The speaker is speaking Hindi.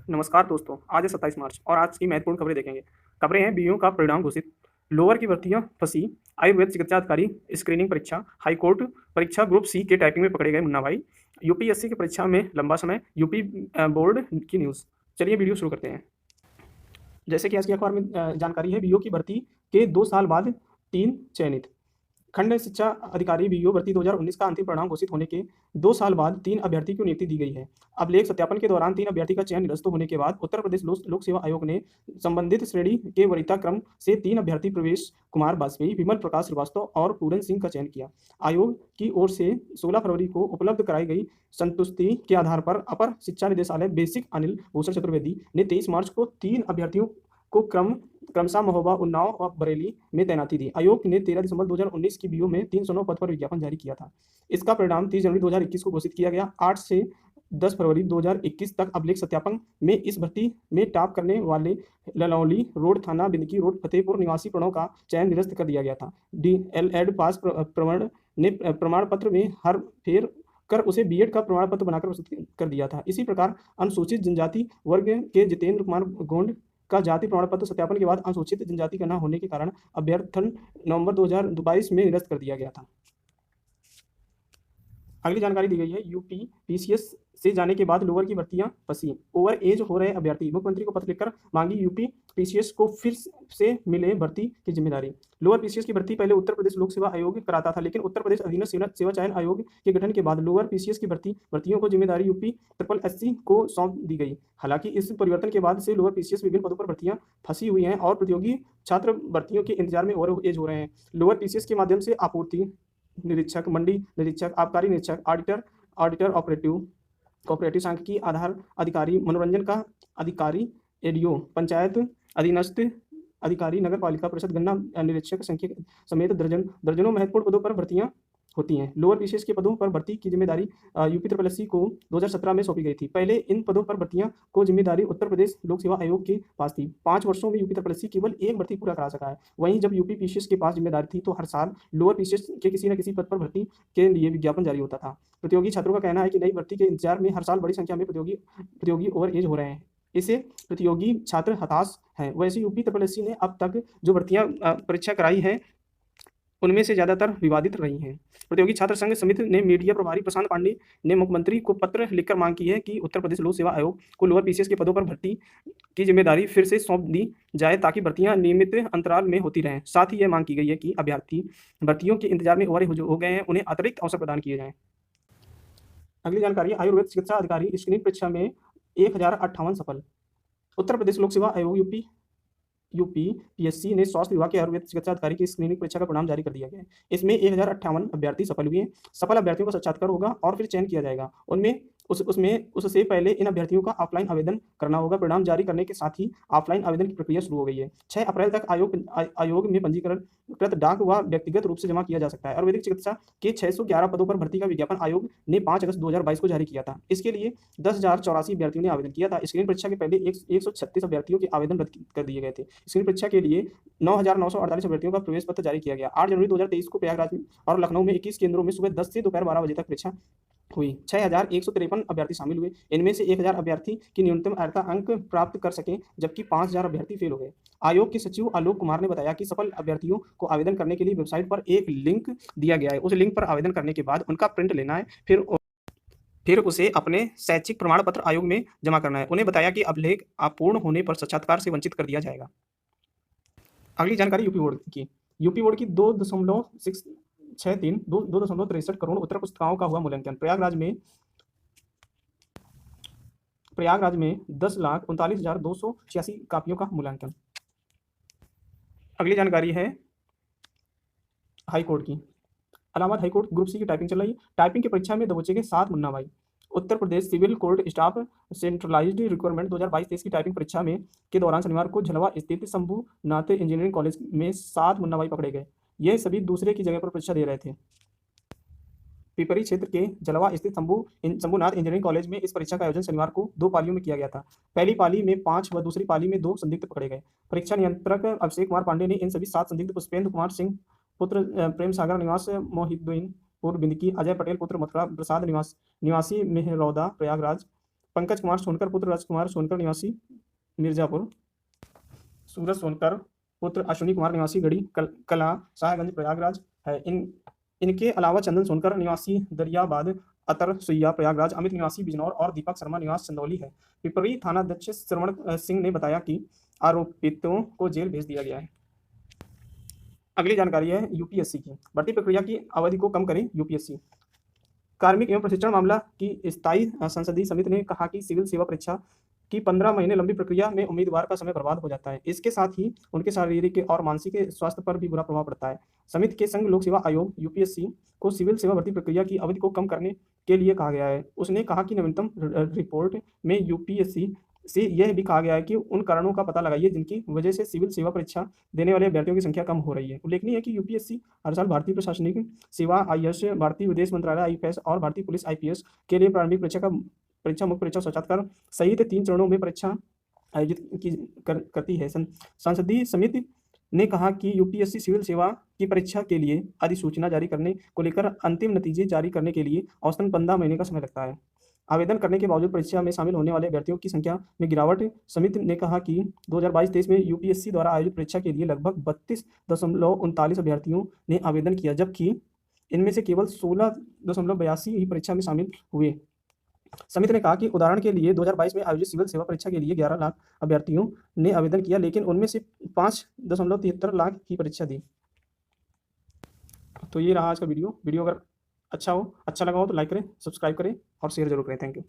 नमस्कार दोस्तों, आज है 27 मार्च और आज की महत्वपूर्ण खबरें देखेंगे। खबरें हैं बीईओ का परिणाम घोषित, लोअर की भर्तियां फंसी, आयुर्वेद चिकित्सा अधिकारी स्क्रीनिंग परीक्षा, हाईकोर्ट परीक्षा ग्रुप सी के टाइपिंग में पकड़े गए मुन्ना भाई, यूपीएससी की परीक्षा में लंबा समय, यूपी बोर्ड की न्यूज़। चलिए वीडियो शुरू करते हैं। जैसे कि आज की अखबार में जानकारी है, बीईओ की भर्ती के 2 साल बाद 3 चयनित। खंड शिक्षा अधिकारी बीईओ भर्ती 2019 का अंतिम परिणाम घोषित होने के 2 साल बाद 3 अभ्यर्थी को नियुक्ति दी गई है। अभिलेख सत्यापन के दौरान 3 अभ्यर्थी का चयन निरस्त होने के बाद उत्तर प्रदेश लोक सेवा आयोग ने संबंधित श्रेणी के वरीयता क्रम से 3 अभ्यर्थी प्रवेश कुमार वाजपेयी, विमल प्रकाश श्रीवास्तव और पूरन सिंह का चयन किया। आयोग की ओर से 16 फरवरी को उपलब्ध कराई गई संतुष्टि के आधार पर अपर शिक्षा निदेशालय बेसिक अनिल भूषण चतुर्वेदी ने 23 मार्च को 3 अभ्यर्थियों को क्रमशः महोबा, उन्नाव और बरेली में तैनाती दी। आयोग ने 13 दिसंबर 2019 की बीईओ में 309 पद पर विज्ञापन जारी किया था। इसका परिणाम 30 जनवरी 2021 को घोषित किया गया। 8 से 10 फरवरी 2021 तक अभिलेख सत्यापन में इस भर्ती में टॉप करने वाले ललौली रोड थाना बिंदकी रोड फतेहपुर निवासी प्रणव का चयन निरस्त कर दिया गया था। डीएलएड पास प्रमाण पत्र में हर फेर कर उसे बीएड का प्रमाण पत्र बनाकर प्रस्तुत कर दिया था। इसी प्रकार अनुसूचित जनजाति वर्ग के जितेंद्र कुमार गोंड का जाति प्रमाण पत्र सत्यापन के बाद अनुसूचित जनजाति का न होने के कारण अभ्यर्थन नवंबर 2022 में निरस्त कर दिया गया था। अगली जानकारी दी गई है, यूपी पीसीएस से जाने के बाद लोअर की भर्तियां फंसी, ओवर एज हो रहे अभ्यर्थी। मुख्यमंत्री को पत्र लिखकर मांगी यूपी पीसीएस को फिर से मिले भर्ती की जिम्मेदारी। लोअर पीसीएस की भर्ती पहले उत्तर प्रदेश लोक सेवा आयोग कराता था, लेकिन उत्तर प्रदेश अधीनस्थ सेवा चयन आयोग के गठन के बाद लोअर पीसीएस की भर्तियों को जिम्मेदारी यूपी SSSC को सौंप दी गई। हालांकि इस परिवर्तन के बाद से लोअर पीसीएस विभिन्न पदों पर भर्तियां फंसी हुई हैं और प्रतियोगी छात्र भर्तियों के इंतजार में ओवर एज हो रहे हैं। लोअर पीसीएस के माध्यम से आपूर्ति निरीक्षक, मंडी निरीक्षक, आबकारी निरीक्षक, ऑडिटर ऑपरेटिव सांख्यिकी आधार अधिकारी, मनोरंजन का अधिकारी, एडीओ, पंचायत अधीनस्थ अधिकारी, नगर पालिका परिषद गणना निरीक्षक संख्या समेत दर्जनों महत्वपूर्ण पदों पर भर्तियां होती हैं। लोअर पीसीएस के पदों पर भर्ती की जिम्मेदारी यूपी SSSC को 2017 में सौंपी गई थी। पहले इन पदों पर भर्तियां को जिम्मेदारी उत्तर प्रदेश लोक सेवा आयोग के पास थी। 5 वर्षों में यूपी SSSC केवल एक भर्ती पूरा करा सका है। वहीं जब यूपी पीसीएस के पास जिम्मेदारी थी तो हर साल लोअर पीसीएस के किसी न किसी पद पर भर्ती के लिए विज्ञापन जारी होता था। प्रतियोगी छात्रों का कहना है कि नई भर्ती के इंतजार में हर साल बड़ी संख्या में प्रतियोगी ओवर एज हो रहे हैं। इससे प्रतियोगी छात्र हताश हैं। वैसे यूपी SSSC ने अब तक जो भर्तियां परीक्षा कराई है उनमें से ज्यादातर विवादित रही हैं। प्रतियोगी छात्र संघ समिति ने मीडिया प्रभारी प्रशांत पांडे ने मुख्यमंत्री को पत्र लिखकर मांग की है कि उत्तर प्रदेश लोक सेवा आयोग को लोअर पीसीएस के पदों पर भर्ती की जिम्मेदारी फिर से सौंप दी जाए ताकि भर्तियां नियमित अंतराल में होती रहें। साथ ही यह मांग की गई है कि अभ्यर्थी भर्तियों के इंतजार में ओवर हो गए हैं, उन्हें अतिरिक्त अवसर प्रदान किए जाएं। अगली जानकारी, आयुर्वेद चिकित्सा अधिकारी स्क्रीनिंग परीक्षा में 1058 सफल। उत्तर प्रदेश लोक सेवा आयोग यूपीपीएससी ने स्वास्थ्य विभाग के आयुर्वेद चिकित्सा अधिकारी की स्क्रीनिंग परीक्षा का परिणाम जारी कर दिया गया है। इसमें 1058 अभ्यर्थी सफल हुए हैं। सफल अभ्यर्थियों का साक्षात्कार होगा और फिर चयन किया जाएगा। उससे पहले इन अभ्यर्थियों का ऑफलाइन आवेदन करना होगा। परिणाम जारी करने के साथ ही ऑफलाइन आवेदन की प्रक्रिया शुरू हो गई है। 6 अप्रैल तक आयोग में पंजीकृत डाक व व्यक्तिगत रूप से जमा किया जा सकता है। आयुर्वेदिक चिकित्सा के 611 पदों पर भर्ती का विज्ञापन आयोग ने 5 अगस्त 2022 को जारी किया था। इसके लिए 10,084 अभ्यर्थियों ने आवेदन किया था। स्क्रीनिंग परीक्षा के पहले 136 अभ्यर्थियों के आवेदन रद्द कर दिए गए थे। स्क्रीनिंग परीक्षा के लिए 9,948 अभ्यर्थियों का प्रवेश पत्र जारी किया गया। 8 जनवरी 2023 को प्रयागराज और लखनऊ में 21 केंद्रों में सुबह 10 से दोपहर 12 बजे तक परीक्षा हुई। 6,153 अभ्यर्थी शामिल हुए। इनमें से 1,000 अभ्यर्थी की न्यूनतम अर्हता अंक प्राप्त कर सके, जबकि 5,000 अभ्यर्थी फेल हो गए। आयोग के सचिव आलोक कुमार ने बताया कि सफल अभ्यर्थियों को आवेदन करने के लिए वेबसाइट पर एक लिंक दिया गया है। उस लिंक पर आवेदन करने के बाद उनका प्रिंट लेना है, फिर उसे अपने शैक्षिक प्रमाण पत्र आयोग में जमा करना है। उन्हें बताया कि अभिलेख अपूर्ण होने पर साक्षात्कार से वंचित कर दिया जाएगा। अगली जानकारी यूपी बोर्ड की। यूपी बोर्ड की 2.63 करोड़ उत्तर पुस्तिकाओं का हुआ मूल्यांकन। प्रयागराज में 10,39,286 कापियों का मूल्यांकन। अगली जानकारी है हाईकोर्ट की। इलाहाबाद हाईकोर्ट ग्रुप सी की टाइपिंग चल रही है। टाइपिंग की परीक्षा में दबोचेंगे 7 मुन्ना भाई। Uttar Pradesh civil court staff centralised requirement 2022-23 की टाइपिंग परीक्षा में के दौरान शनिवार को झलवा स्थित शंभूनाथ इंजीनियरिंग कॉलेज में 7 मुन्ना भाई पकड़े गए। यह सभी दूसरे की जगह पर परीक्षा दे रहे थे। पिपरी क्षेत्र के जलवा स्थित शंभूनाथ इंजीनियरिंग कॉलेज में इस परीक्षा का आयोजन शनिवार को 2 पालियों में किया गया था। पहली पाली में 5 व दूसरी पाली में 2 संदिग्ध पकड़े गए। परीक्षा नियंत्रक अभिषेक कुमार पांडे ने इन सभी 7 संदिग्ध पुष्पेंद्र कुमार सिंह पुत्र प्रेम सागर निवास मोहिद्दीन पुर बिंदकी, अजय पटेल पुत्र मथुरा प्रसाद निवासी मेहरौदा प्रयागराज, पंकज कुमार सोनकर पुत्र राजकुमार सोनकर निवासी मिर्जापुर, सूरज सोनकर पुत्र अश्विनी कुमार निवासी गढ़ी कला साहेबगंज प्रयागराज है। इनके अलावा चंदन सोनकर निवासी दरियाबाद अतर सुइया प्रयागराज, अमित निवासी बिजनौर और दीपक शर्मा निवास चंदौली है। पिपरी थानाध्यक्ष श्रवण सिंह ने बताया कि आरोपितों को जेल भेज दिया गया है। अगली जानकारी है यूपीएससी की। भर्ती प्रक्रिया की अवधि को कम करें यूपीएससी। कार्मिक एवं प्रशिक्षण मामला की स्थायी संसदीय समिति ने कहा कि सिविल सेवा परीक्षा की 15 महीने लंबी प्रक्रिया में उम्मीदवार का समय बर्बाद हो जाता है। इसके साथ ही उनके शारीरिक और मानसिक स्वास्थ्य पर भी बुरा प्रभाव पड़ता है। समिति के संघ लोक सेवा आयोग यूपीएससी को सिविल सेवा भर्ती प्रक्रिया की अवधि को कम करने के लिए कहा गया है। उसने कहा कि नवीनतम रिपोर्ट में यूपीएससी से यह भी कहा गया है कि उन कारणों का पता लगाइए जिनकी वजह से सिविल सेवा परीक्षा देने वाले अभ्यर्थियों की संख्या कम हो रही है। उल्लेखनीय है कि यूपीएससी हर साल भारतीय प्रशासनिक सेवा आईएएस, भारतीय विदेश मंत्रालय आईपीएस और भारतीय पुलिस आईपीएस के लिए प्रारंभिक परीक्षा मुख्य परीक्षा साक्षात्कार सहित 3 चरणों में परीक्षा आयोजित करती है। संसदीय समिति ने कहा कि यूपीएससी सिविल सेवा की परीक्षा के लिए अधिसूचना जारी करने को लेकर अंतिम नतीजे जारी करने के लिए औसतन 15 महीने का समय लगता है। आवेदन करने के बावजूद परीक्षा में शामिल होने वाले अभ्यर्थियों की संख्या में गिरावट। समिति ने कहा कि 2022-23 में यूपीएससी द्वारा आयोजित परीक्षा के लिए लगभग 32.39 अभ्यर्थियों ने आवेदन किया, जबकि इनमें से केवल 16.82 ही परीक्षा में शामिल हुए। समिति ने कहा कि उदाहरण के लिए 2022 में आयोजित सिविल सेवा परीक्षा के लिए 11 लाख अभ्यर्थियों ने आवेदन किया, लेकिन उनमें से 5.73 लाख ही परीक्षा दी। तो ये रहा आज का वीडियो। अगर अच्छा लगा हो तो लाइक करें, सब्सक्राइब करें और शेयर जरूर करें। Thank you.